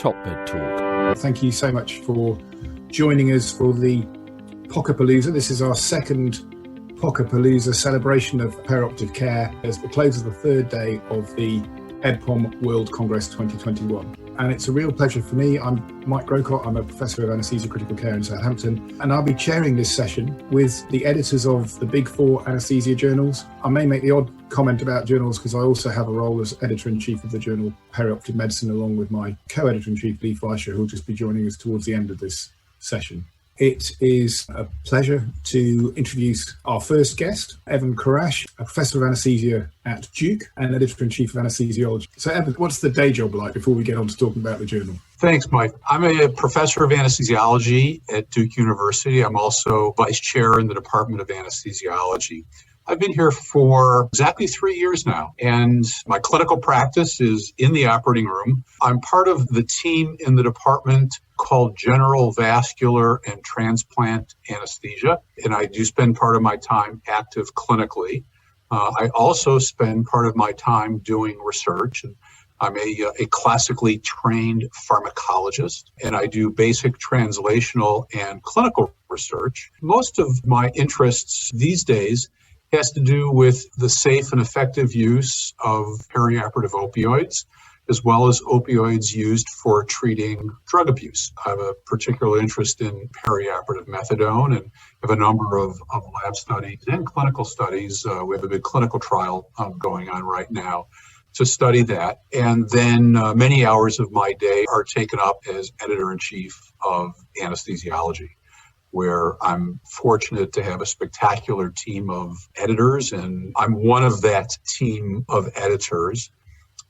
Top-Bed Talk. Thank you so much for joining us for the Pockapalooza. This is our second Pockapalooza celebration of perioperative care as the close of the third day of the EBPOM World Congress 2021. And it's a real pleasure for me. I'm Mike Grocott. I'm a professor of Anesthesia Critical Care in Southampton, and I'll be chairing this session with the editors of the big four anaesthesia journals. I may make the odd comment about journals because I also have a role as editor-in-chief of the Journal of Perioperative Medicine, along with my co-editor-in-chief, Lee Fleisher, who will just be joining us towards the end of this session. It is a pleasure to introduce our first guest, Evan Kharasch, a professor of anaesthesia at Duke and editor-in-chief of Anesthesiology. So Evan, what's the day job like before we get on to talking about the journal? Thanks, Mike. I'm a professor of anesthesiology at Duke University. I'm also vice chair in the Department of Anesthesiology. I've been here for exactly 3 years now, and my clinical practice is in the operating room. I'm part of the team in the department called General Vascular and Transplant Anesthesia, and I do spend part of my time active clinically. I also spend part of my time doing research, and I'm a classically trained pharmacologist, and I do basic translational and clinical research. Most of my interests these days has to do with the safe and effective use of perioperative opioids, as well as opioids used for treating drug abuse. I have a particular interest in perioperative methadone and have a number of lab studies and clinical studies. We have a big clinical trial going on right now to study that. And then many hours of my day are taken up as editor-in-chief of Anesthesiology, where I'm fortunate to have a spectacular team of editors, and I'm one of that team of editors.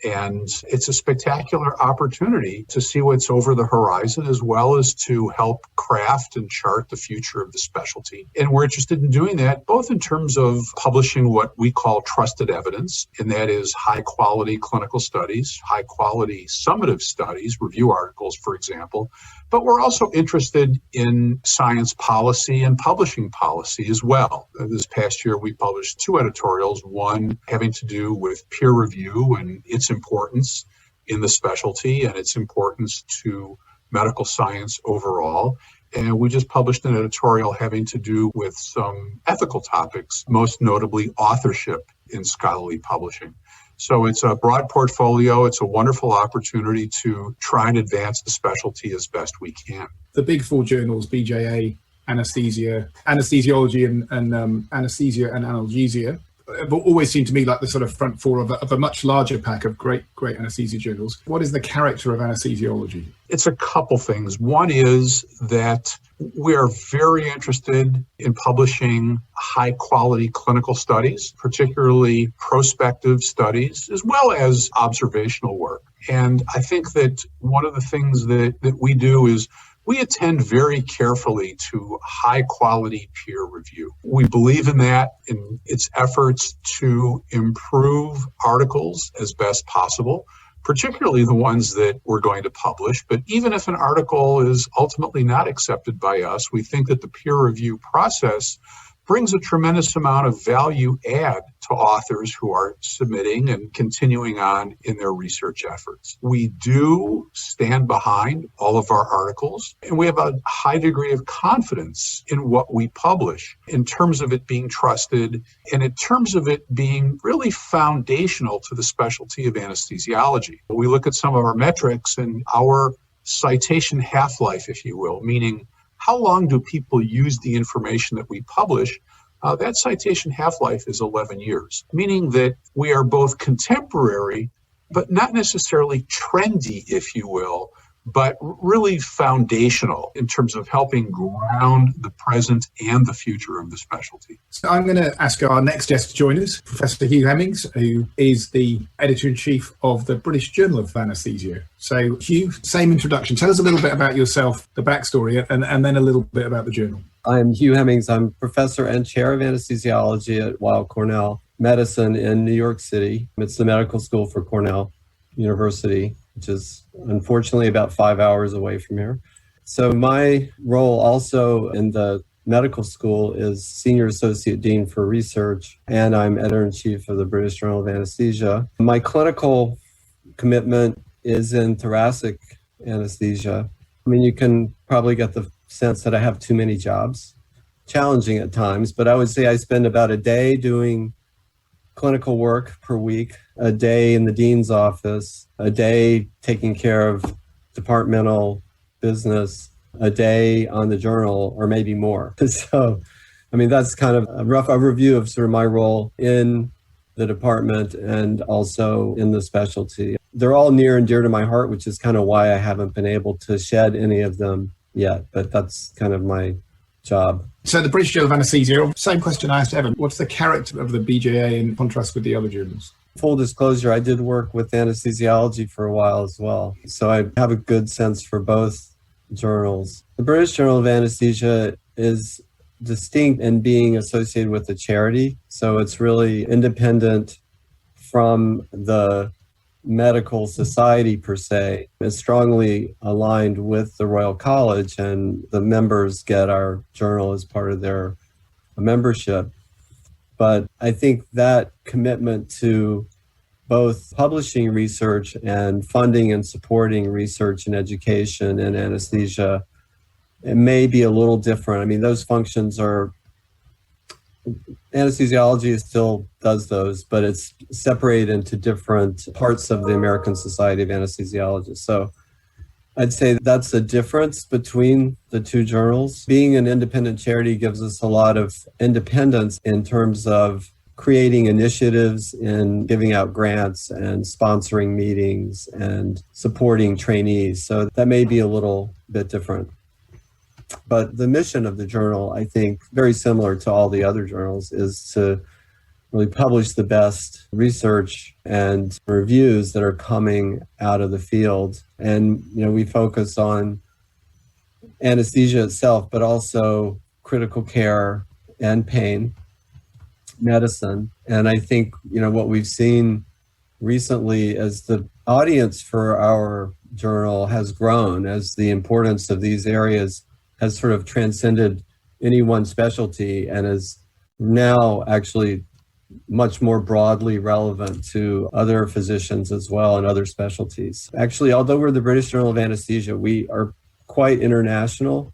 And it's a spectacular opportunity to see what's over the horizon, as well as to help craft and chart the future of the specialty. And we're interested in doing that, both in terms of publishing what we call trusted evidence, and that is high-quality clinical studies, high-quality summative studies, review articles, for example. But we're also interested in science policy and publishing policy as well. This past year, we published 2 editorials, one having to do with peer review and its importance in the specialty and its importance to medical science overall. And we just published an editorial having to do with some ethical topics, most notably authorship in scholarly publishing. So it's a broad portfolio. It's a wonderful opportunity to try and advance the specialty as best we can. The big four journals, BJA, Anesthesia, Anesthesiology, and Anesthesia and Analgesia, have always seemed to me like the sort of front four of a much larger pack of great anesthesia journals. What is the character of anesthesiology? It's a couple things. One is that we are very interested in publishing high-quality clinical studies, particularly prospective studies, as well as observational work. And I think that one of the things that we do is we attend very carefully to high-quality peer review. We believe in that, in its efforts to improve articles as best possible, particularly the ones that we're going to publish. But even if an article is ultimately not accepted by us, we think that the peer review process brings a tremendous amount of value add to authors who are submitting and continuing on in their research efforts. We do stand behind all of our articles, and we have a high degree of confidence in what we publish in terms of it being trusted and in terms of it being really foundational to the specialty of anesthesiology. We look at some of our metrics and our citation half-life, if you will, meaning how long do people use the information that we publish? That citation half-life is 11 years, meaning that we are both contemporary, but not necessarily trendy, if you will, but really foundational in terms of helping ground the present and the future of the specialty. So I'm going to ask our next guest to join us, Professor Hugh Hemmings, who is the editor-in-chief of the British Journal of Anaesthesia. So Hugh, same introduction. Tell us a little bit about yourself, the backstory, and then a little bit about the journal. I'm Hugh Hemmings. I'm professor and chair of anesthesiology at Weill Cornell Medicine in New York City. It's the medical school for Cornell University, which is unfortunately about 5 hours away from here. So my role also in the medical school is Senior Associate Dean for Research, and I'm Editor-in-Chief of the British Journal of Anaesthesia. My clinical commitment is in thoracic anesthesia. I mean, you can probably get the sense that I have too many jobs, challenging at times, but I would say I spend about a day doing clinical work per week, a day in the dean's office, a day taking care of departmental business, a day on the journal, or maybe more. So, I mean, that's kind of a rough overview of sort of my role in the department and also in the specialty. They're all near and dear to my heart, which is kind of why I haven't been able to shed any of them yet, but that's kind of my job. So the British Journal of Anaesthesia, same question I asked Evan. What's the character of the BJA in contrast with the other journals? Full disclosure, I did work with anesthesiology for a while as well. So I have a good sense for both journals. The British Journal of Anaesthesia is distinct in being associated with a charity. So it's really independent from the medical society per se. It's strongly aligned with the Royal College, and the members get our journal as part of their membership. But I think that commitment to both publishing research and funding and supporting research and education in anesthesia, it may be a little different. I mean, those functions are, anesthesiology still does those, but it's separated into different parts of the American Society of Anesthesiologists. So I'd say that's a difference between the two journals. Being an independent charity gives us a lot of independence in terms of creating initiatives and giving out grants and sponsoring meetings and supporting trainees. So that may be a little bit different. But the mission of the journal, I think, very similar to all the other journals, is to really publish the best research and reviews that are coming out of the field. And, you know, we focus on anesthesia itself, but also critical care and pain medicine. And I think, you know, what we've seen recently as the audience for our journal has grown, as the importance of these areas has sort of transcended any one specialty and is now actually much more broadly relevant to other physicians as well and other specialties. Actually, although we're the British Journal of Anaesthesia, we are quite international.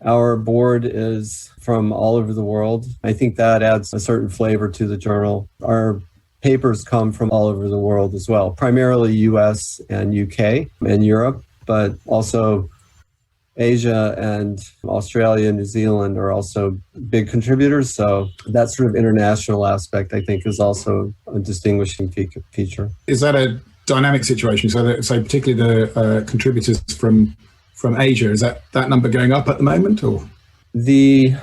Our board is from all over the world. I think that adds a certain flavor to the journal. Our papers come from all over the world as well, primarily US and UK and Europe, but also Asia and Australia and New Zealand are also big contributors. So that sort of international aspect, I think, is also a distinguishing feature. Is that a dynamic situation? So particularly the contributors from Asia, is that number going up at the moment? Or the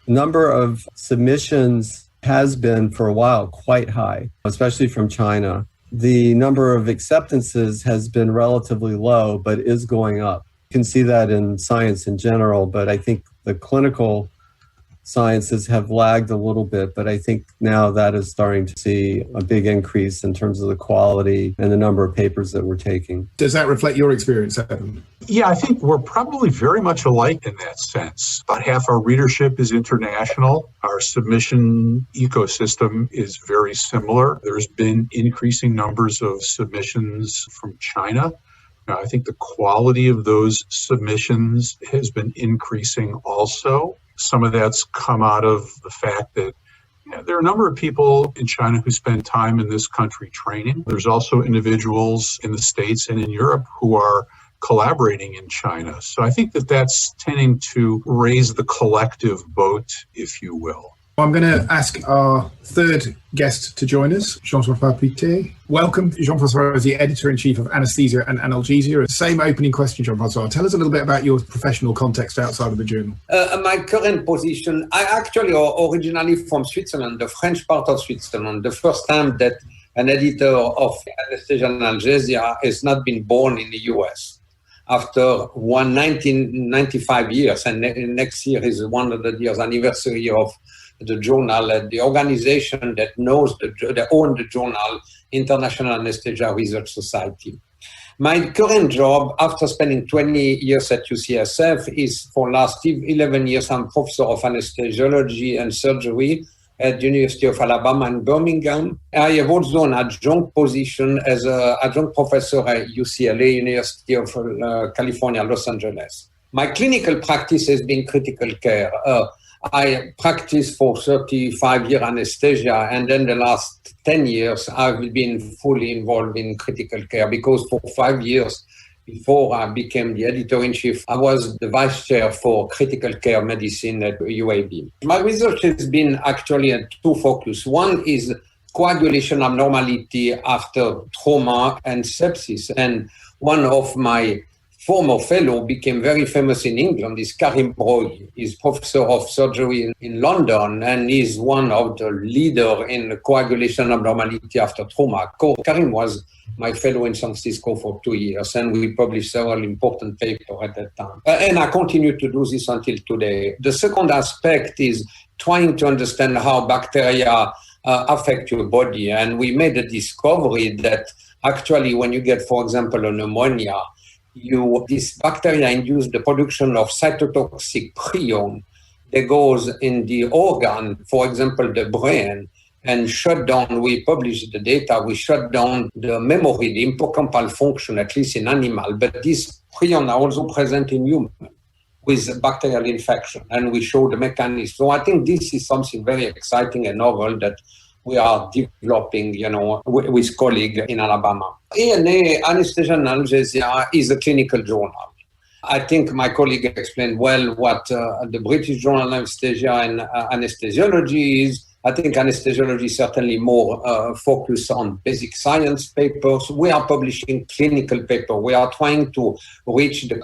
number of submissions has been for a while quite high, especially from China. The number of acceptances has been relatively low, but is going up. You can see that in science in general, but I think the clinical sciences have lagged a little bit, but I think now that is starting to see a big increase in terms of the quality and the number of papers that we're taking. Does that reflect your experience, Evan? Yeah, I think we're probably very much alike in that sense. About half our readership is international. Our submission ecosystem is very similar. There's been increasing numbers of submissions from China. I think the quality of those submissions has been increasing also. Some of that's come out of the fact that there are a number of people in China who spend time in this country training. There's also individuals in the States and in Europe who are collaborating in China. So I think that that's tending to raise the collective boat, if you will. I'm going to ask our third guest to join us, Jean-Francois Pittet. Welcome. Jean-Francois is the editor-in-chief of Anesthesia and Analgesia. Same opening question, Jean-Francois. Tell us a little bit about your professional context outside of the journal. My current position, I actually are originally from Switzerland, the French part of Switzerland. The first time that an editor of Anesthesia and Analgesia has not been born in the US. After 1995 years, and next year is 100 years anniversary of the journal, the organization that owns the journal, International Anesthesia Research Society. My current job, after spending 20 years at UCSF, is for last 11 years, I'm professor of anesthesiology and surgery at the University of Alabama in Birmingham. I have also an adjunct position as an adjunct professor at UCLA, University of California, Los Angeles. My clinical practice has been critical care. I practiced for 35 years anesthesia, and then the last 10 years I've been fully involved in critical care, because for 5 years before I became the editor-in-chief, I was the vice chair for critical care medicine at UAB. My research has been actually at two focus. One is coagulation abnormality after trauma and sepsis, and one of my former fellow became very famous in England is Karim Broy. He's professor of surgery in London, and he's one of the leader in coagulation abnormality after trauma. Karim was my fellow in San Francisco for 2 years, and we published several important papers at that time. And I continue to do this until today. The second aspect is trying to understand how bacteria affect your body. And we made a discovery that actually when you get, for example, a pneumonia, this bacteria induce the production of cytotoxic prion that goes in the organ, for example, the brain, and shut down, we published the data, we shut down the memory, the hippocampal function, at least in animal, but these prion are also present in human with bacterial infection, and we show the mechanism. So I think this is something very exciting and novel that we are developing, with colleagues in Alabama. ANA, Anesthesia and Analgesia, is a clinical journal. I think my colleague explained well what the British Journal of Anaesthesia and Anesthesiology is. I think anesthesiology is certainly more focused on basic science papers. We are publishing clinical papers. We are trying to reach the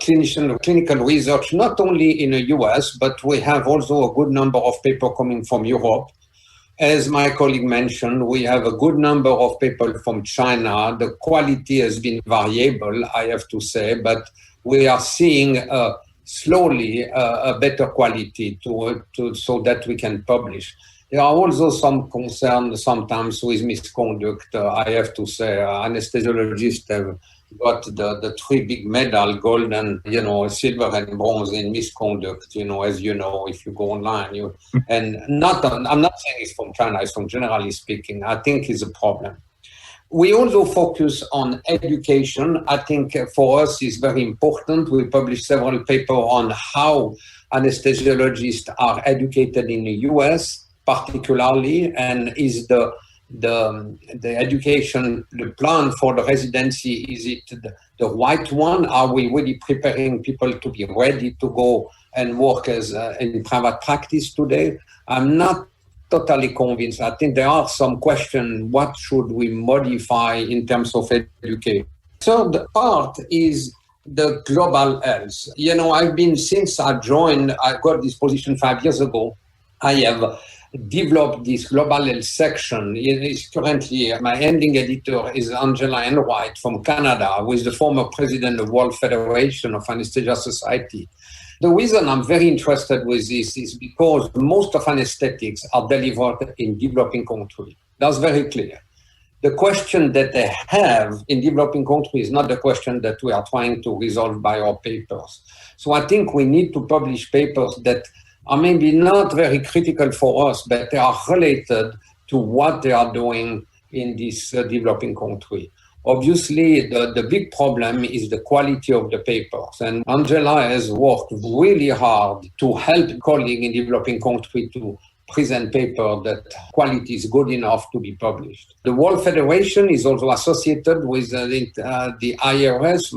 clinical research, not only in the US, but we have also a good number of papers coming from Europe. As my colleague mentioned, we have a good number of people from China. The quality has been variable, I have to say, but we are seeing slowly a better quality so that we can publish. There are also some concerns sometimes with misconduct. I have to say, anesthesiologists have got the three big medal, gold and, silver and bronze in misconduct, as you know, if you go online. I'm not saying it's from China, it's from generally speaking. I think it's a problem. We also focus on education. I think for us it's very important. We published several papers on how anesthesiologists are educated in the US, particularly, and is the education, the plan for the residency, is it the right one? Are we really preparing people to be ready to go and work as in private practice today? I'm not totally convinced. I think there are some questions. What should we modify in terms of education? Third part is the global health. Since I got this position 5 years ago, I have developed this global health section. It is currently, my ending editor is Angela Enright from Canada, who is the former president of World Federation of Anesthesia Society. The reason I'm very interested with this is because most of anesthetics are delivered in developing countries. That's very clear. The question that they have in developing countries is not the question that we are trying to resolve by our papers. So I think we need to publish papers that are maybe not very critical for us, but they are related to what they are doing in this developing country. Obviously, the big problem is the quality of the papers. And Angela has worked really hard to help colleagues in developing countries to present paper that quality is good enough to be published. The World Federation is also associated with the IRS,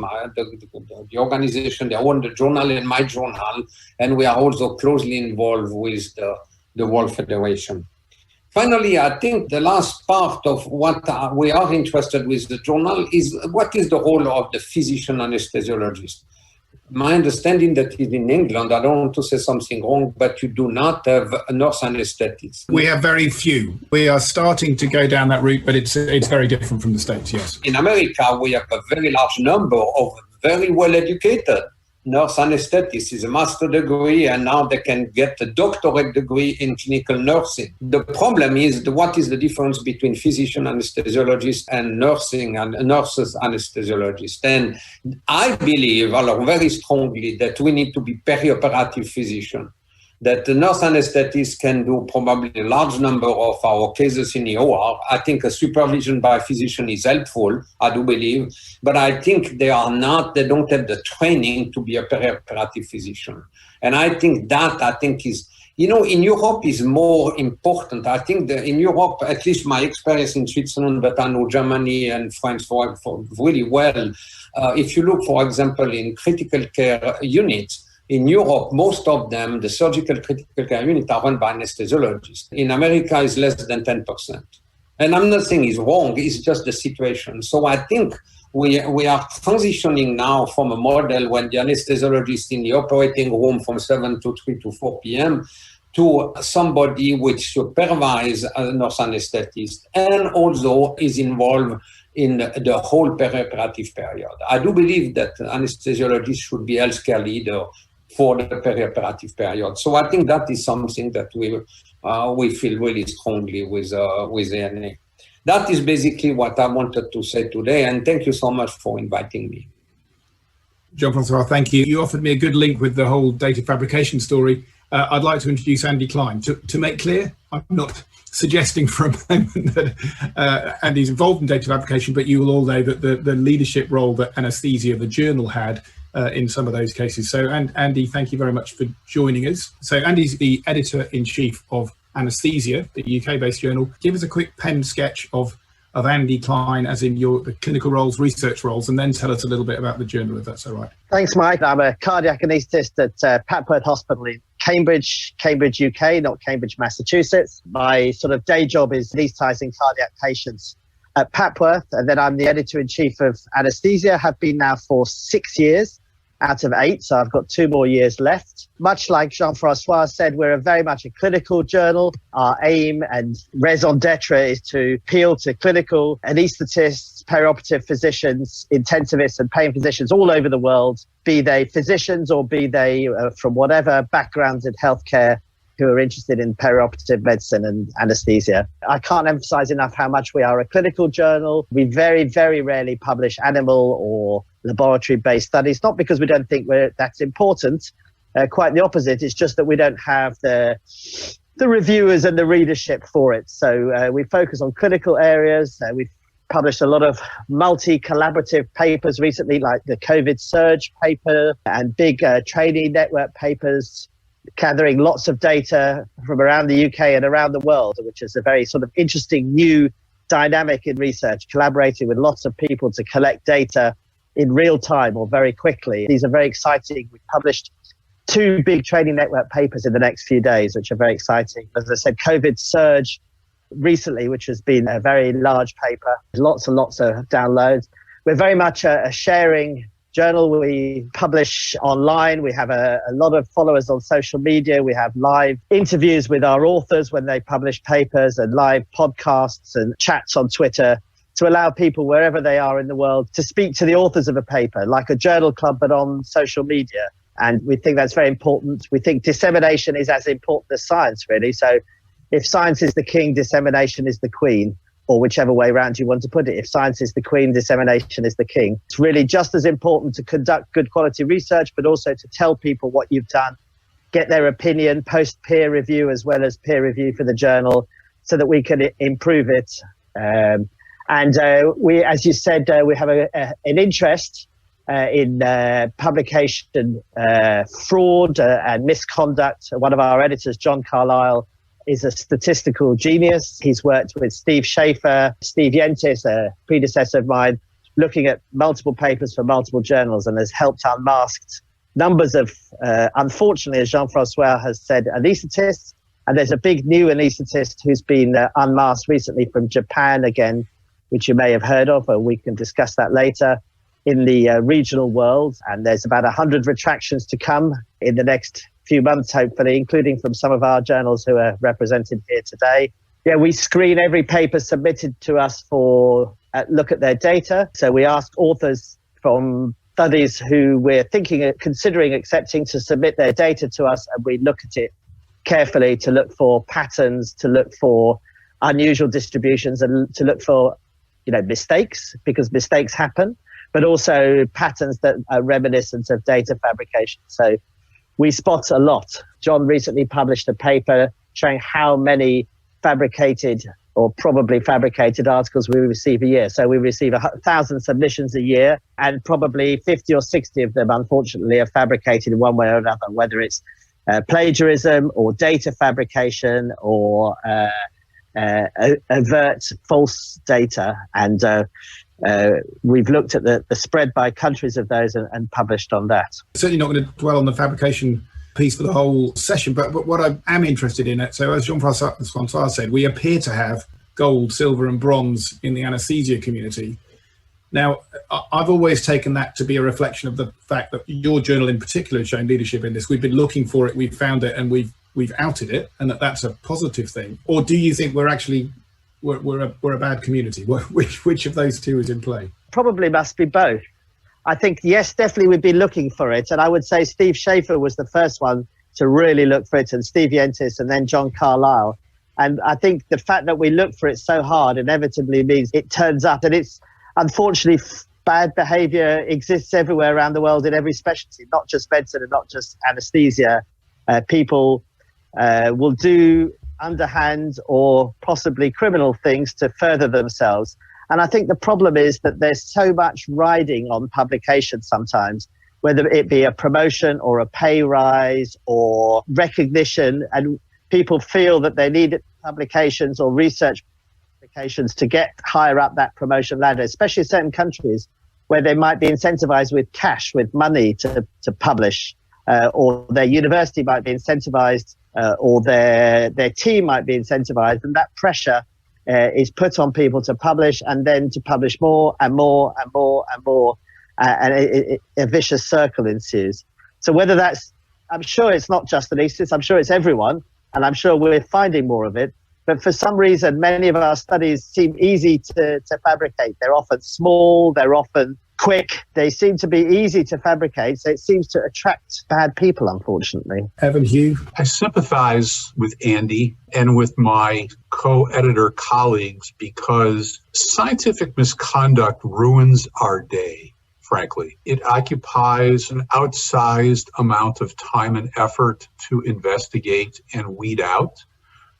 the organization, they own the journal and my journal, and we are also closely involved with the World Federation. Finally, I think the last part of what we are interested with the journal is what is the role of the physician anesthesiologist. My understanding that is in England, I don't want to say something wrong, but you do not have a nurse anesthetist. We have very few. We are starting to go down that route, but it's very different from the States, yes. In America, we have a very large number of very well-educated nurse anesthetists. Is a master's degree, and now they can get a doctorate degree in clinical nursing. The problem is what is the difference between physician anesthesiologist and nurses anesthesiologist. And I believe very strongly that we need to be perioperative physician. that the nurse anesthetist can do probably a large number of our cases in the OR. I think a supervision by a physician is helpful, I do believe, but I think they don't have the training to be a perioperative physician. And I think is, in Europe is more important. I think that in Europe, at least my experience in Switzerland, but I know Germany and France for really well. If you look, for example, in critical care units, in Europe, most of them, the surgical critical care units are run by anesthesiologists. In America, it's less than 10%. And I'm not saying it's wrong, it's just the situation. So I think we are transitioning now from a model when the anesthesiologist in the operating room from 7 to 3 to 4 p.m. to somebody which supervises a nurse anesthetist and also is involved in the whole perioperative period. I do believe that anesthesiologists should be healthcare leader for the perioperative period. So I think that is something that we feel really strongly with ANA. That is basically what I wanted to say today, and thank you so much for inviting me. Jean-Francois, thank you. You offered me a good link with the whole data fabrication story. I'd like to introduce Andy Klein. To make clear, I'm not suggesting for a moment that Andy's involved in data fabrication, but you will all know that the leadership role that Anesthesia, the journal, had in some of those cases. So, Andy, thank you very much for joining us. So Andy's the editor-in-chief of Anesthesia, the UK-based journal. Give us a quick pen sketch of Andy Klein, as in the clinical roles, research roles, and then tell us a little bit about the journal, if that's all right. Thanks, Mike. I'm a cardiac anaesthetist at Papworth Hospital in Cambridge, UK, not Cambridge, Massachusetts. My sort of day job is anaesthetising cardiac patients at Papworth, and then I'm the editor-in-chief of Anesthesia, have been now for 6 years out of 8, so I've got 2 more years left. Much like Jean-Francois said, we're very much a clinical journal. Our aim and raison d'etre is to appeal to clinical anaesthetists, perioperative physicians, intensivists and pain physicians all over the world, be they physicians or be they from whatever backgrounds in healthcare, who are interested in perioperative medicine and anaesthesia. I can't emphasize enough how much we are a clinical journal. We very, very rarely publish animal or laboratory-based studies, not because we don't think that's important, quite the opposite. It's just that we don't have the reviewers and the readership for it. So we focus on clinical areas. We've published a lot of multi-collaborative papers recently, like the COVID surge paper and big training network papers, gathering lots of data from around the UK and around the world, which is a very sort of interesting new dynamic in research, collaborating with lots of people to collect data in real time or very quickly. These are very exciting. We published 2 big training network papers in the next few days, which are very exciting. As I said, COVID surge recently, which has been a very large paper, lots and lots of downloads. We're very much a sharing journal. We publish online. We have a lot of followers on social media. We have live interviews with our authors when they publish papers, and live podcasts and chats on Twitter to allow people wherever they are in the world to speak to the authors of a paper, like a journal club, but on social media. And we think that's very important. We think dissemination is as important as science, really. So if science is the king, dissemination is the queen, or whichever way around you want to put it. If science is the queen, dissemination is the king. It's really just as important to conduct good quality research, but also to tell people what you've done, get their opinion, post peer review as well as peer review for the journal, so that we can improve it. We, as you said, we have an interest in publication fraud and misconduct. One of our editors, John Carlisle, is a statistical genius. He's worked with Steve Schaefer, Steve Yentis, a predecessor of mine, looking at multiple papers for multiple journals, and has helped unmask numbers of, unfortunately, as Jean-Francois has said, anaesthetists. And there's a big new anaesthetist who's been unmasked recently from Japan again, which you may have heard of, or we can discuss that later, in the regional world. And there's about 100 retractions to come in the next few months, hopefully, including from some of our journals who are represented here today. Yeah, we screen every paper submitted to us for a look at their data. So we ask authors from studies who we're considering accepting to submit their data to us, and we look at it carefully to look for patterns, to look for unusual distributions, and to look for mistakes, because mistakes happen, but also patterns that are reminiscent of data fabrication. So we spot a lot. John recently published a paper showing how many fabricated or probably fabricated articles we receive a year. So we receive 1,000 submissions a year, and probably 50 or 60 of them, unfortunately, are fabricated in one way or another, whether it's plagiarism or data fabrication or overt false data. And we've looked at the spread by countries of those and published on that. Certainly not going to dwell on the fabrication piece for the whole session, but what I am interested in, so as Jean-Francois said, we appear to have gold, silver and bronze in the anesthesia community. Now, I've always taken that to be a reflection of the fact that your journal in particular has shown leadership in this. We've been looking for it, we've found it, and we've outed it, and that's a positive thing. Or do you think we're a bad community? Which of those two is in play? Probably must be both. I think, yes, definitely we've been looking for it. And I would say Steve Schaefer was the first one to really look for it, and Steve Yentis, and then John Carlisle. And I think the fact that we look for it so hard inevitably means it turns up. And it's unfortunately bad behavior exists everywhere around the world in every specialty, not just medicine and not just anesthesia. People will do underhand or possibly criminal things to further themselves. And I think the problem is that there's so much riding on publication sometimes, whether it be a promotion or a pay rise or recognition, and people feel that they need publications or research publications to get higher up that promotion ladder, especially in certain countries where they might be incentivized with cash, with money to publish, or their university might be incentivized, or their team might be incentivized, and that pressure is put on people to publish, and then to publish more and more and more and more, and a vicious circle ensues. So whether that's, I'm sure it's not just anaesthetists, I'm sure it's everyone, and I'm sure we're finding more of it. But for some reason, many of our studies seem easy to fabricate. They're often small, they're often quick, they seem to be easy to fabricate, so it seems to attract bad people, unfortunately. Evan, Hugh? I sympathize with Andy and with my co-editor colleagues, because scientific misconduct ruins our day, frankly. It occupies an outsized amount of time and effort to investigate and weed out,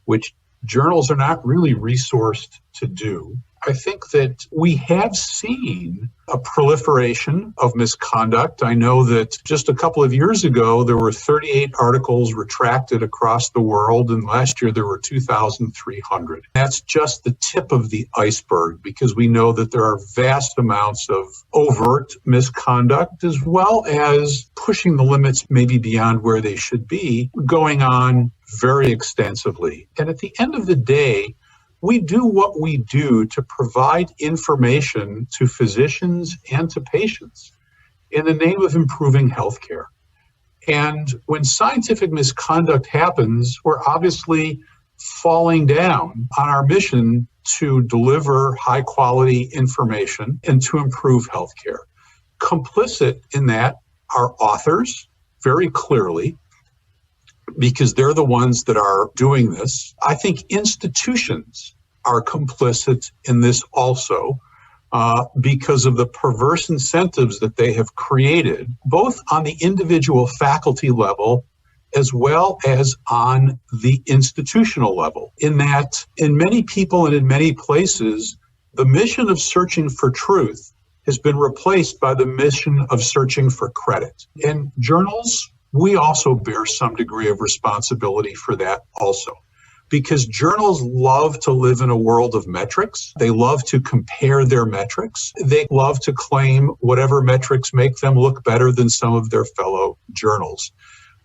which journals are not really resourced to do. I think that we have seen a proliferation of misconduct. I know that just a couple of years ago, there were 38 articles retracted across the world, and last year there were 2,300. That's just the tip of the iceberg, because we know that there are vast amounts of overt misconduct, as well as pushing the limits maybe beyond where they should be, going on very extensively. And at the end of the day, we do what we do to provide information to physicians and to patients in the name of improving healthcare. And when scientific misconduct happens, we're obviously falling down on our mission to deliver high quality information and to improve healthcare. Complicit in that are authors, very clearly, because they're the ones that are doing this. I think institutions are complicit in this also, because of the perverse incentives that they have created, both on the individual faculty level as well as on the institutional level. In that, in many people and in many places, the mission of searching for truth has been replaced by the mission of searching for credit. And journals, we also bear some degree of responsibility for that also, because journals love to live in a world of metrics. They love to compare their metrics. They love to claim whatever metrics make them look better than some of their fellow journals.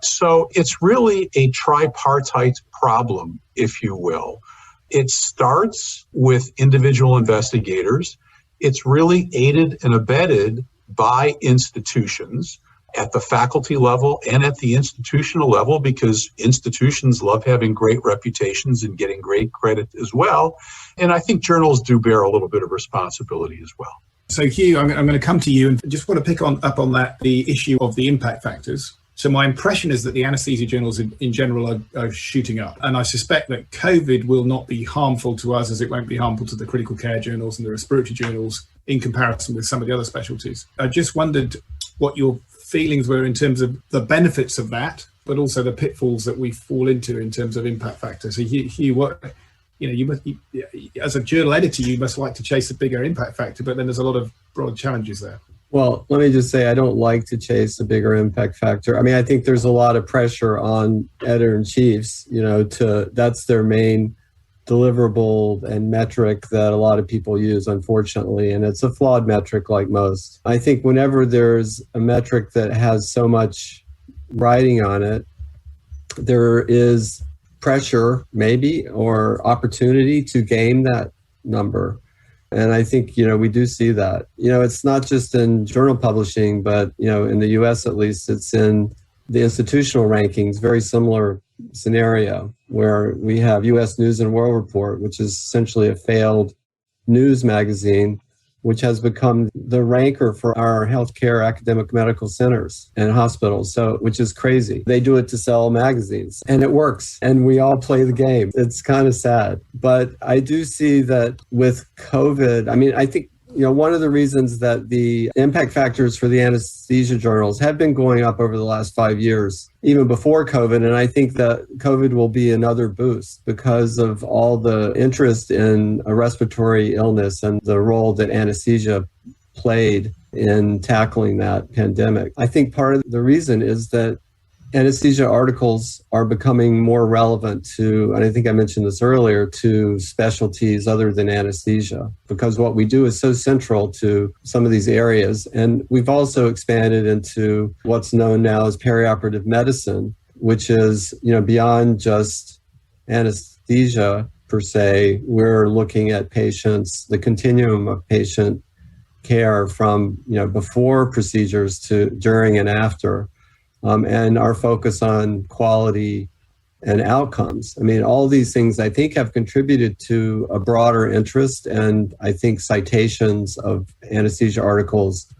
So it's really a tripartite problem, if you will. It starts with individual investigators. It's really aided and abetted by institutions at the faculty level and at the institutional level, because institutions love having great reputations and getting great credit as well. And I think journals do bear a little bit of responsibility as well. So Hugh, I'm going to come to you and just want to pick up on that, the issue of the impact factors. So my impression is that the anesthesia journals in general are shooting up. And I suspect that COVID will not be harmful to us, as it won't be harmful to the critical care journals and the respiratory journals in comparison with some of the other specialties. I just wondered, what your feelings were in terms of the benefits of that, but also the pitfalls that we fall into in terms of impact factor. So Hugh, what, you must, as a journal editor, you must like to chase a bigger impact factor, but then there's a lot of broad challenges there. Well, let me just say, I don't like to chase a bigger impact factor. I mean, I think there's a lot of pressure on editor-in-chiefs, that's their main deliverable and metric that a lot of people use, unfortunately, and it's a flawed metric like most. I think whenever there's a metric that has so much writing on it, there is pressure, maybe, or opportunity to game that number. And I think, we do see that. It's not just in journal publishing, but, in the US at least, it's in the institutional rankings, very similar scenario where we have US News and World Report, which is essentially a failed news magazine, which has become the ranker for our healthcare academic medical centers and hospitals, which is crazy. They do it to sell magazines, and it works, and we all play the game. It's kind of sad. But I do see that with COVID, I think, one of the reasons that the impact factors for the anesthesia journals have been going up over the last 5 years, even before COVID, and I think that COVID will be another boost because of all the interest in a respiratory illness and the role that anesthesia played in tackling that pandemic. I think part of the reason is that anesthesia articles are becoming more relevant to, and I think I mentioned this earlier, to specialties other than anesthesia, because what we do is so central to some of these areas. And we've also expanded into what's known now as perioperative medicine, which is, beyond just anesthesia per se. We're looking at patients, the continuum of patient care from, before procedures to during and after. And our focus on quality and outcomes. All these things I think have contributed to a broader interest, and I think citations of anesthesia articles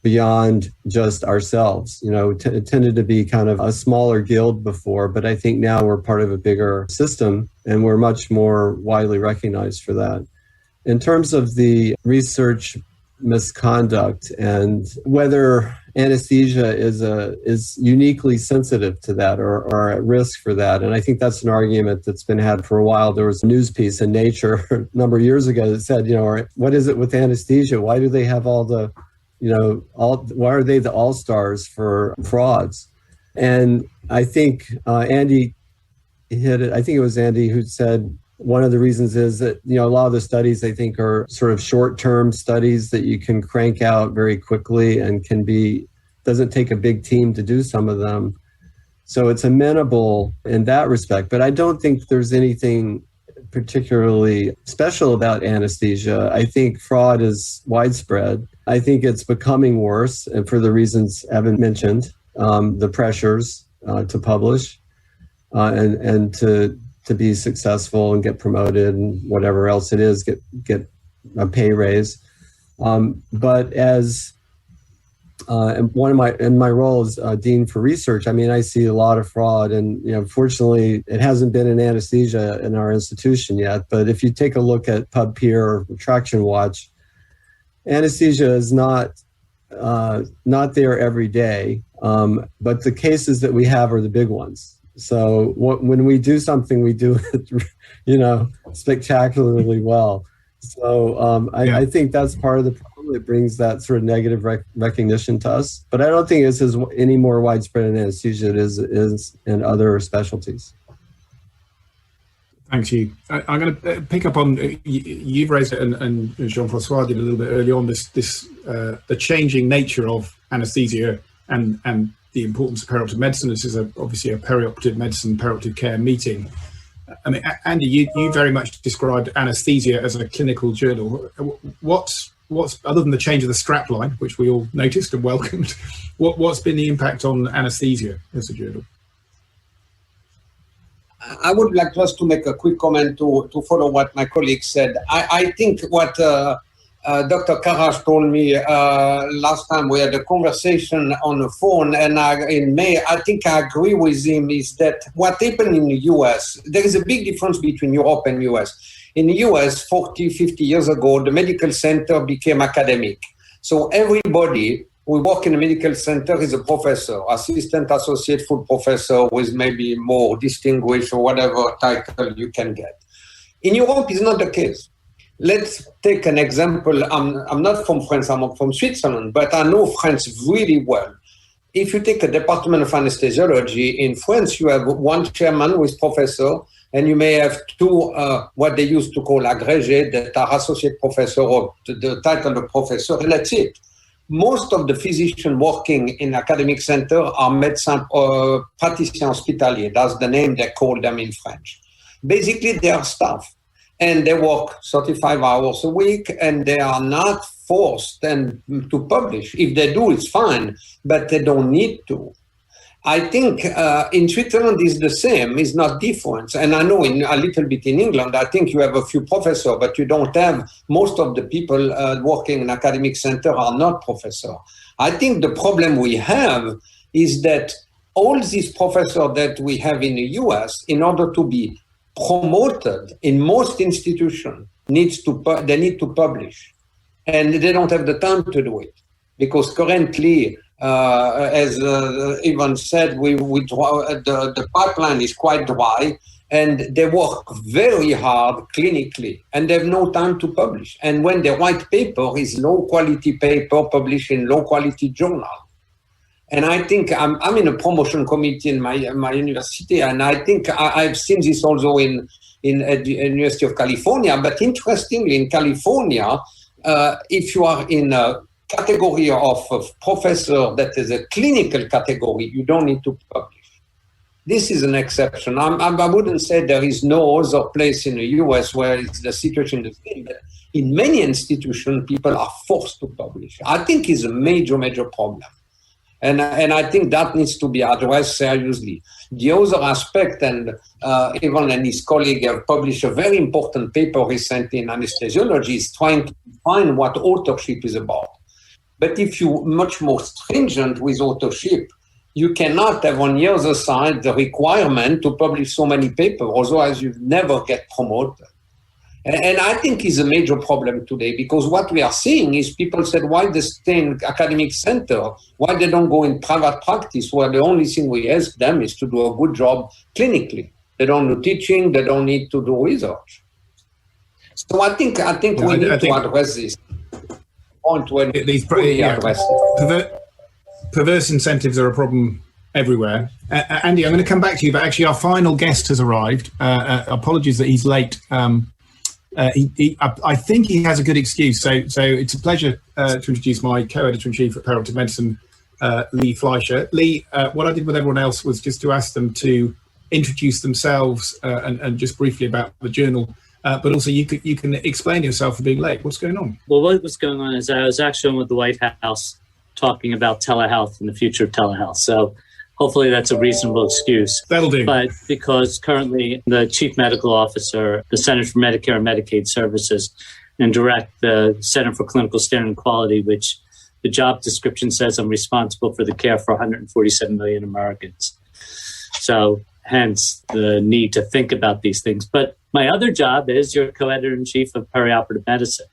beyond just ourselves. It tended to be kind of a smaller guild before, but I think now we're part of a bigger system, and we're much more widely recognized for that. In terms of the research misconduct and whether anesthesia is uniquely sensitive to that or at risk for that. And I think that's an argument that's been had for a while. There was a news piece in Nature a number of years ago that said, what is it with anesthesia? Why do they have all the, why are they the all-stars for frauds? And I think Andy hit it. I think it was Andy who said, one of the reasons is that, a lot of the studies, I think, are sort of short-term studies that you can crank out very quickly and doesn't take a big team to do some of them. So it's amenable in that respect. But I don't think there's anything particularly special about anesthesia. I think fraud is widespread. I think it's becoming worse, and for the reasons Evan mentioned, the pressures to publish and to be successful and get promoted and whatever else it is, get a pay raise. But as in my role as dean for research, I see a lot of fraud, and fortunately, it hasn't been in anesthesia in our institution yet. But if you take a look at PubPeer or Retraction Watch, anesthesia is not there every day, but the cases that we have are the big ones. So when we do something, we do it, spectacularly well. So I think that's part of the problem. It brings that sort of negative recognition to us. But I don't think this is any more widespread in anesthesia than it is in other specialties. Thanks, Hugh. I'm going to pick up on, you've raised it, and Jean-Francois did a little bit early on, the changing nature of anesthesia and the importance of perioperative medicine. This is obviously a perioperative medicine, perioperative care meeting. Andy, you very much described anesthesia as a clinical journal. What's other than the change of the strapline, which we all noticed and welcomed, what's been the impact on anesthesia as a journal? I would like just to make a quick comment to follow what my colleague said. I think what Dr. Kharasch told me last time we had a conversation on the phone, and in May, I think I agree with him, is that what happened in the US, there is a big difference between Europe and US. In the US, 40, 50 years ago, the medical center became academic. So everybody we work in a medical center, is a professor, assistant associate full professor with maybe more distinguished or whatever title you can get. In Europe, it's not the case. Let's take an example. I'm not from France, I'm from Switzerland, but I know France really well. If you take a department of anesthesiology in France, you have one chairman who is professor, and you may have two, what they used to call agrégés, that are associate professor or the title of professor, and that's it. Most of the physicians working in academic center are médecins praticiens hospitaliers. That's the name they call them in French. Basically, they are staff, and they work 35 hours a week, and they are not forced to publish. If they do, it's fine, but they don't need to. I think in Switzerland is the same, it's not different. And I know in a little bit in England, I think you have a few professors, but you don't have, most of the people working in academic center are not professors. I think the problem we have is that all these professors that we have in the US, in order to be promoted in most institutions, they need to publish. And they don't have the time to do it. Because currently, as Ivan said, the pipeline is quite dry, and they work very hard clinically, and they have no time to publish. And when they write paper, it's low-quality paper published in low-quality journal. And I think I'm in a promotion committee in my university, and I think I've seen this also at the University of California. But interestingly, in California, if you are in a category of professor that is a clinical category, you don't need to publish. This is an exception. I wouldn't say there is no other place in the US where it's the situation is the same, but in many institutions, people are forced to publish. I think it's a major, major problem. And I think that needs to be addressed seriously. The other aspect, and Ivan and his colleague have published a very important paper recently in anesthesiology, is trying to define what authorship is about. But if you're much more stringent with authorship, you cannot have on the other side the requirement to publish so many papers, otherwise you never get promoted. And I think it's a major problem today, because what we are seeing is people said, why they stay in academic center? Why they don't go in private practice, where the only thing we ask them is to do a good job clinically. They don't do teaching, they don't need to do research. So I think we need to address this point when we address it. Perverse incentives are a problem everywhere. Andy, I'm going to come back to you, but actually our final guest has arrived. Apologies that he's late. I think he has a good excuse. So it's a pleasure to introduce my co-editor-in-chief at Perioperative Medicine, Lee Fleisher. Lee, what I did with everyone else was just to ask them to introduce themselves and just briefly about the journal. But also you can explain yourself for being late. What's going on? Well, what was going on is I was actually with the White House talking about telehealth and the future of telehealth. So hopefully that's a reasonable excuse. That'll do. But because currently the Chief Medical Officer, the Centers for Medicare and Medicaid Services, and direct the Center for Clinical Standard and Quality, which the job description says I'm responsible for the care for 147 million Americans. So hence the need to think about these things. But my other job is your co-editor-in-chief of Perioperative Medicine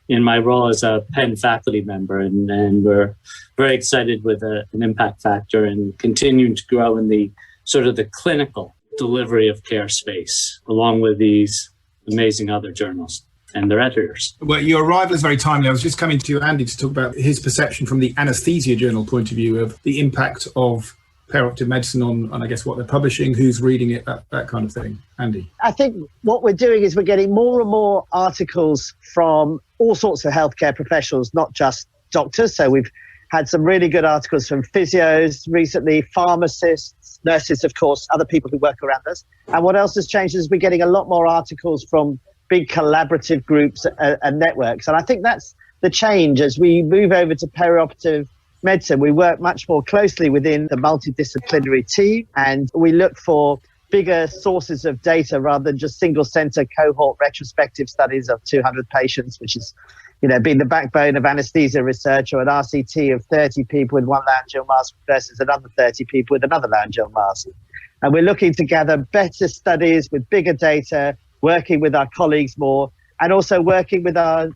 in my role as a Penn faculty member. And we're very excited with an impact factor and continuing to grow in the sort of the clinical delivery of care space, along with these amazing other journals and their editors. Well, your arrival is very timely. I was just coming to Andy to talk about his perception from the Anesthesia journal point of view of the impact of perioperative medicine on I guess, what they're publishing, who's reading it, that kind of thing. Andy? I think what we're doing is we're getting more and more articles from all sorts of healthcare professionals, not just doctors. So we've had some really good articles from physios recently, pharmacists, nurses, of course, other people who work around us. And what else has changed is we're getting a lot more articles from big collaborative groups and networks. And I think that's the change as we move over to perioperative medicine. We work much more closely within the multidisciplinary team, and we look for bigger sources of data rather than just single center cohort retrospective studies of 200 patients, which is, being the backbone of anesthesia research, or an RCT of 30 people with one laryngeal mask versus another 30 people with another laryngeal mask. And we're looking to gather better studies with bigger data, working with our colleagues more, and also working with our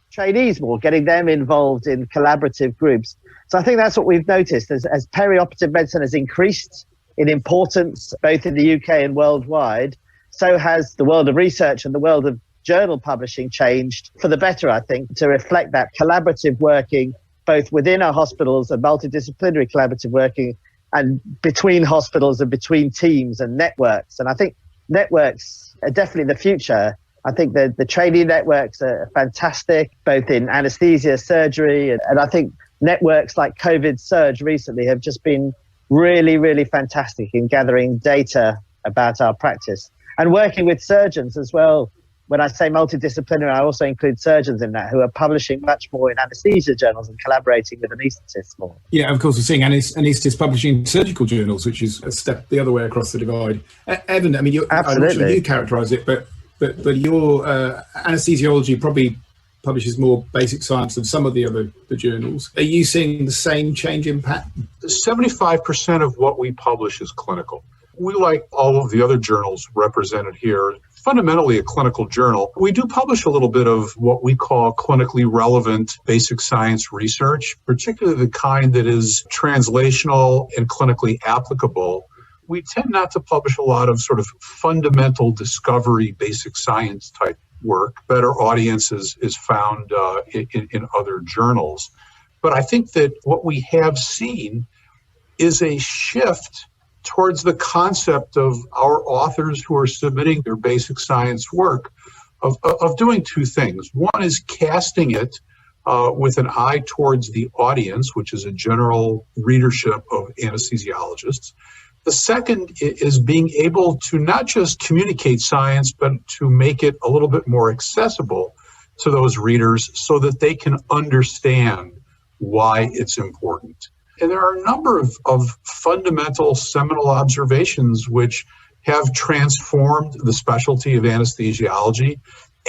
trainees more, getting them involved in collaborative groups. So I think that's what we've noticed as perioperative medicine has increased in importance, both in the UK and worldwide, so has the world of research and the world of journal publishing changed for the better, I think, to reflect that collaborative working, both within our hospitals and multidisciplinary collaborative working, and between hospitals and between teams and networks. And I think networks are definitely the future. I think the training networks are fantastic, both in anesthesia, surgery, and I think networks like COVID Surge recently have just been really, really fantastic in gathering data about our practice and working with surgeons as well. When I say multidisciplinary, I also include surgeons in that who are publishing much more in anesthesia journals and collaborating with anaesthetists more. Yeah, of course, we're seeing anaesthetists publishing surgical journals, which is a step the other way across the divide. Evan, I mean, I'm not sure you characterise it, but your anesthesiology probably publishes more basic science than some of the journals. Are you seeing the same change in pattern? 75% of what we publish is clinical. We, like all of the other journals represented here, fundamentally a clinical journal. We do publish a little bit of what we call clinically relevant basic science research, particularly the kind that is translational and clinically applicable. We tend not to publish a lot of sort of fundamental discovery, basic science type work. Better audiences is found in other journals. But I think that what we have seen is a shift towards the concept of our authors who are submitting their basic science work of doing two things. One is casting it with an eye towards the audience, which is a general readership of anesthesiologists. The second is being able to not just communicate science, but to make it a little bit more accessible to those readers so that they can understand why it's important. And there are a number of fundamental seminal observations which have transformed the specialty of anesthesiology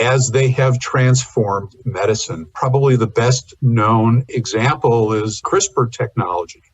as they have transformed medicine. Probably the best known example is CRISPR technology,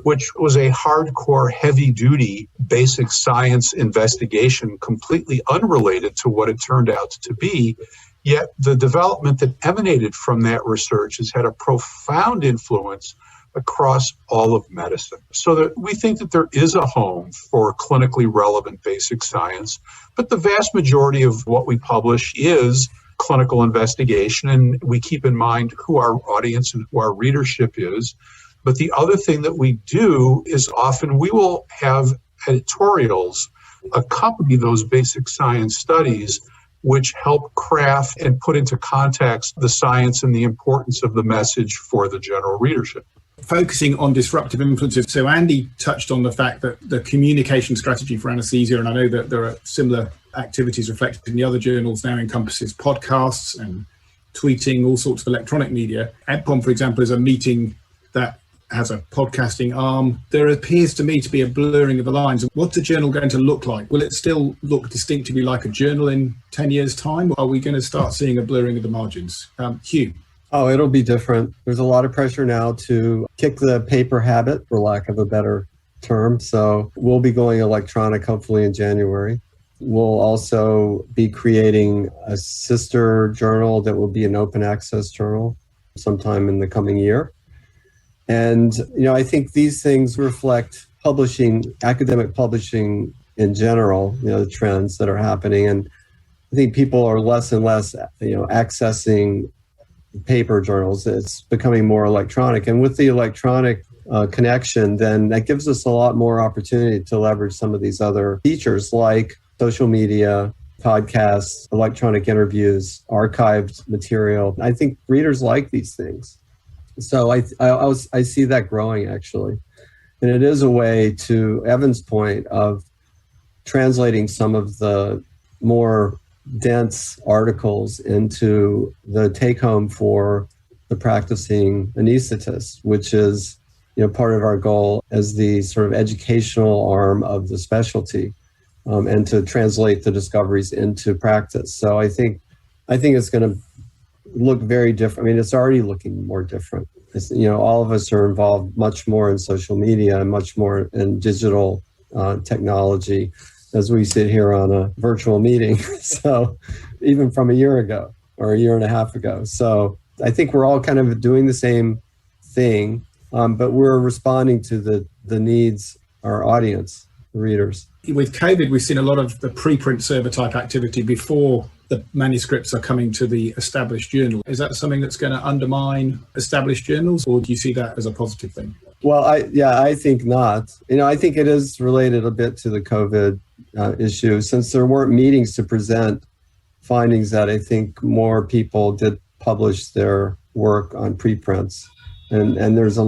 which was a hardcore, heavy-duty basic science investigation completely unrelated to what it turned out to be. Yet the development that emanated from that research has had a profound influence across all of medicine. So that we think that there is a home for clinically relevant basic science, but the vast majority of what we publish is clinical investigation, and we keep in mind who our audience and who our readership is. But the other thing that we do is often we will have editorials accompany those basic science studies, which help craft and put into context the science and the importance of the message for the general readership. Focusing on disruptive influences. So Andy touched on the fact that the communication strategy for anaesthesia, and I know that there are similar activities reflected in the other journals now, encompasses podcasts and tweeting, all sorts of electronic media. EBPOM, for example, is a meeting that has a podcasting arm. There appears to me to be a blurring of the lines. What's the journal going to look like? Will it still look distinctively like a journal in 10 years' time? Or are we going to start seeing a blurring of the margins? Hugh? Oh, it'll be different. There's a lot of pressure now to kick the paper habit, for lack of a better term. So we'll be going electronic, hopefully in January. We'll also be creating a sister journal that will be an open access journal sometime in the coming year. And, I think these things reflect academic publishing in general, the trends that are happening. And I think people are less and less, accessing paper journals. It's becoming more electronic. And with the electronic connection, then that gives us a lot more opportunity to leverage some of these other features like social media, podcasts, electronic interviews, archived material. I think readers like these things. So I see that growing, actually. And it is a way, to Evan's point, of translating some of the more dense articles into the take-home for the practicing anesthetist, which is part of our goal as the sort of educational arm of the specialty, and to translate the discoveries into practice. So I think it's going to look very different. I mean, it's already looking more different. It's, all of us are involved much more in social media and much more in digital technology as we sit here on a virtual meeting. So even from a year ago or a year and a half ago. So I think we're all kind of doing the same thing. but we're responding to the needs, our audience, the readers. With COVID, we've seen a lot of the preprint server type activity before the manuscripts are coming to the established journal. Is that something that's going to undermine established journals, or do you see that as a positive thing? Well, I think not. I think it is related a bit to the COVID issue, since there weren't meetings to present findings that I think more people did publish their work on preprints. And there's a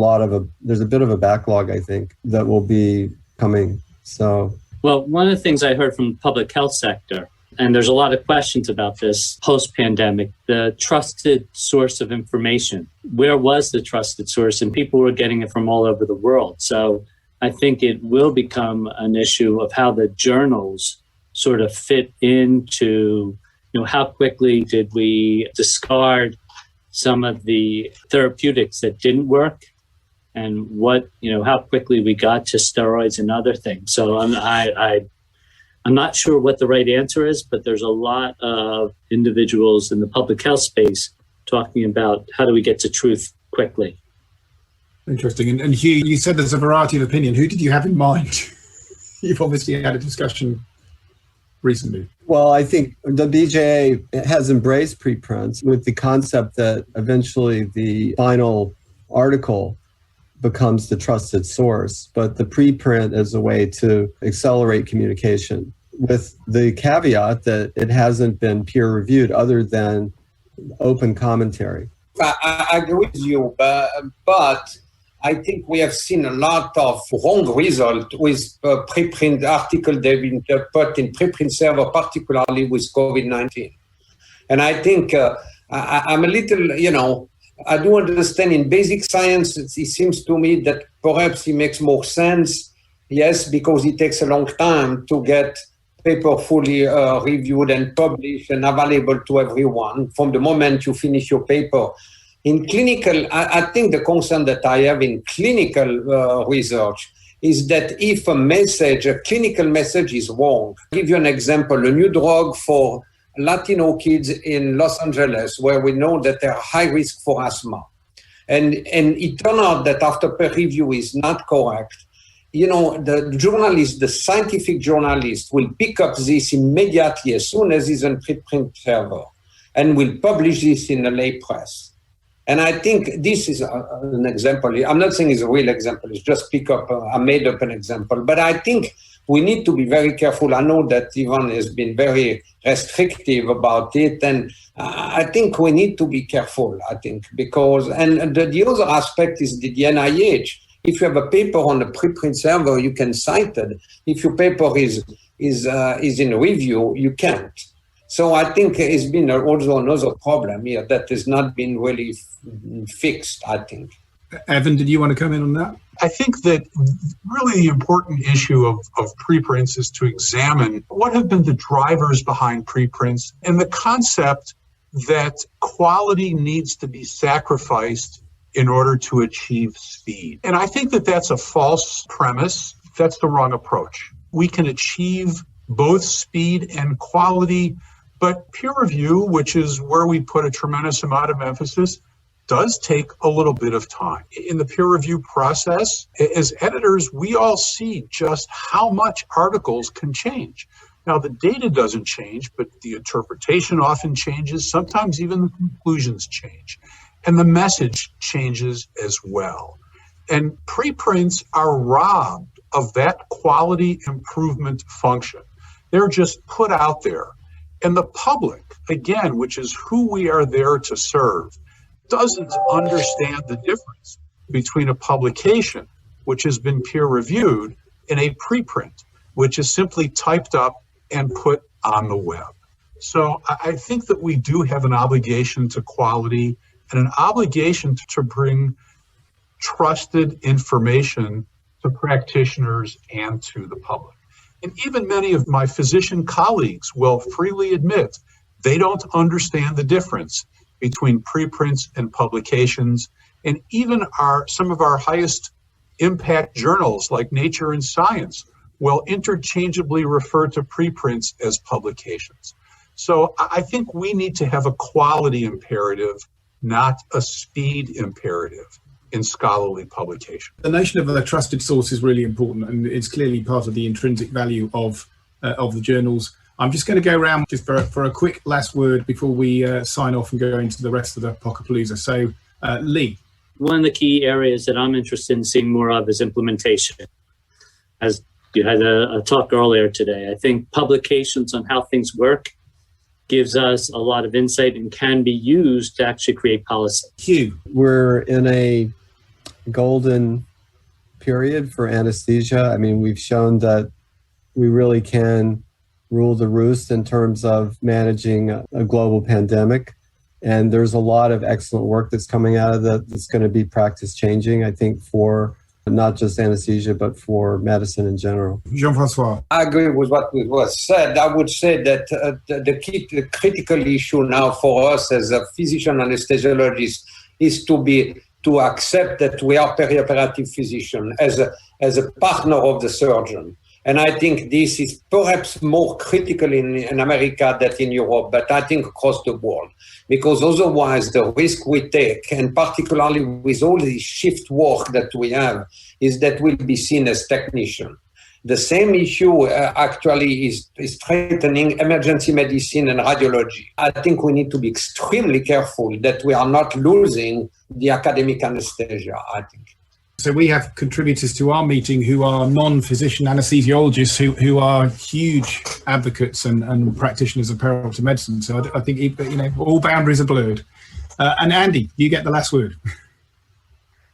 bit of a backlog, I think, that will be coming. So, well, one of the things I heard from the public health sector, and there's a lot of questions about this post-pandemic, the trusted source of information. Where was the trusted source? And people were getting it from all over the world. So I think it will become an issue of how the journals sort of fit into, how quickly did we discard some of the therapeutics that didn't work, and how quickly we got to steroids and other things. So I'm not sure what the right answer is, but there's a lot of individuals in the public health space talking about how do we get to truth quickly. Interesting. And Hugh, you said there's a variety of opinion. Who did you have in mind? You've obviously had a discussion recently. Well, I think the BJA has embraced preprints with the concept that eventually the final article becomes the trusted source, but the preprint is a way to accelerate communication, with the caveat that it hasn't been peer-reviewed other than open commentary. I agree with you, but I think we have seen a lot of wrong result with preprint articles they've been put in preprint server, particularly with COVID-19. And I think I'm a little, I do understand in basic science, it seems to me that perhaps it makes more sense, yes, because it takes a long time to get paper fully reviewed and published and available to everyone from the moment you finish your paper. In clinical, I think the concern that I have in clinical research is that if a clinical message is wrong. I'll give you an example, a new drug for Latino kids in Los Angeles, where we know that they're high risk for asthma. And it turned out that after peer review is not correct, the scientific journalist will pick up this immediately as soon as it's on preprint server and will publish this in the lay press. And I think this is an example. I'm not saying it's a real example. It's just I made up an example. But I think we need to be very careful. I know that Ivan has been very restrictive about it. And I think we need to be careful, because the other aspect is the NIH. If you have a paper on a preprint server, you can cite it. If your paper is in review, you can't. So I think it's been also another problem here that has not been really fixed, I think. Evan, did you want to come in on that? I think that really the important issue of preprints is to examine what have been the drivers behind preprints and the concept that quality needs to be sacrificed in order to achieve speed. And I think that that's a false premise. That's the wrong approach. We can achieve both speed and quality, but peer review, which is where we put a tremendous amount of emphasis, does take a little bit of time. In the peer review process, as editors, we all see just how much articles can change. Now, the data doesn't change, but the interpretation often changes. Sometimes even the conclusions change. And the message changes as well. And preprints are robbed of that quality improvement function. They're just put out there. And the public, again, which is who we are there to serve, doesn't understand the difference between a publication, which has been peer-reviewed, and a preprint, which is simply typed up and put on the web. So I think that we do have an obligation to quality and an obligation to bring trusted information to practitioners and to the public. And even many of my physician colleagues will freely admit they don't understand the difference between preprints and publications. And even some of our highest impact journals like Nature and Science will interchangeably refer to preprints as publications. So I think we need to have a quality imperative, not a speed imperative. in scholarly publication. The notion of a trusted source is really important, and it's clearly part of the intrinsic value of the journals. I'm just going to go around just for a quick last word before we sign off and go into the rest of the Pocketpalooza. So, Lee. One of the key areas that I'm interested in seeing more of is implementation. As you had a talk earlier today, I think publications on how things work gives us a lot of insight and can be used to actually create policy. Hugh. We're in a golden period for anesthesia. I mean, we've shown that we really can rule the roost in terms of managing a global pandemic. And there's a lot of excellent work that's coming out of that that's going to be practice changing, I think, for not just anesthesia, but for medicine in general. Jean-Francois. I agree with what was said. I would say that the critical issue now for us as a physician anesthesiologist is to accept that we are perioperative physician as a partner of the surgeon. And I think this is perhaps more critical in America than in Europe, but I think across the world. Because otherwise the risk we take, and particularly with all the shift work that we have, is that we'll be seen as technicians. The same issue actually is threatening emergency medicine and radiology. I think we need to be extremely careful that we are not losing the academic anesthesia, I think. So we have contributors to our meeting who are non-physician anesthesiologists who are huge advocates and practitioners of perioperative medicine. So I think all boundaries are blurred. And Andy, you get the last word.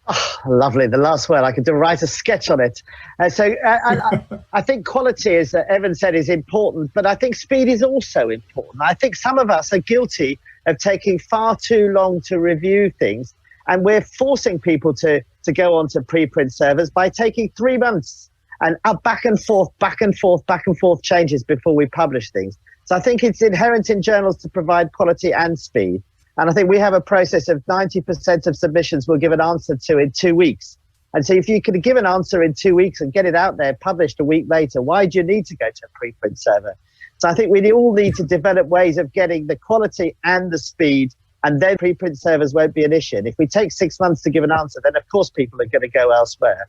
Oh, lovely. The last word. I could write a sketch on it. I think quality, as Evan said, is important, but I think speed is also important. I think some of us are guilty of taking far too long to review things, and we're forcing people to go onto preprint servers by taking 3 months and back and forth changes before we publish things. So I think it's inherent in journals to provide quality and speed. And I think we have a process of 90% of submissions we'll give an answer to in 2 weeks. And so if you could give an answer in 2 weeks and get it out there, published a week later, why do you need to go to a preprint server? So I think we all need to develop ways of getting the quality and the speed, and then preprint servers won't be an issue. And if we take 6 months to give an answer, then of course people are going to go elsewhere.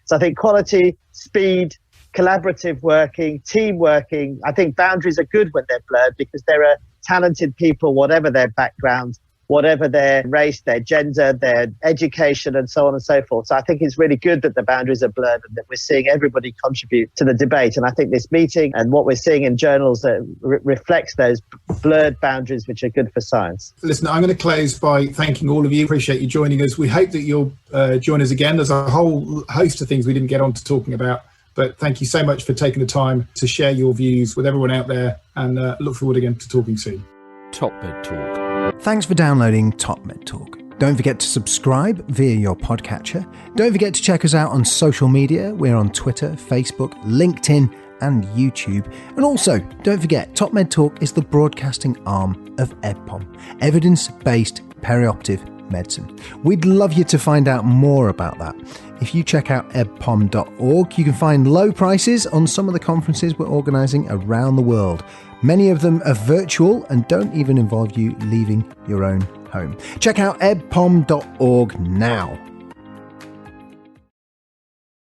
So I think quality, speed, collaborative working, team working, I think boundaries are good when they're blurred because there are talented people, whatever their background, whatever their race, their gender, their education, and so on and so forth. So I think it's really good that the boundaries are blurred and that we're seeing everybody contribute to the debate. And I think this meeting and what we're seeing in journals reflects those blurred boundaries, which are good for science. Listen, I'm going to close by thanking all of you. Appreciate you joining us. We hope that you'll join us again. There's a whole host of things we didn't get on to talking about, but thank you so much for taking the time to share your views with everyone out there, and look forward again to talking soon. Top Med Talk. Thanks for downloading Top Med Talk. Don't forget to subscribe via your podcatcher. Don't forget to check us out on social media. We're on Twitter, Facebook, LinkedIn, and YouTube. And also, don't forget, Top Med Talk is the broadcasting arm of EBPOM, Evidence-Based Perioperative Medicine. We'd love you to find out more about that. If you check out ebpom.org, you can find low prices on some of the conferences we're organising around the world. Many of them are virtual and don't even involve you leaving your own home. Check out ebpom.org now.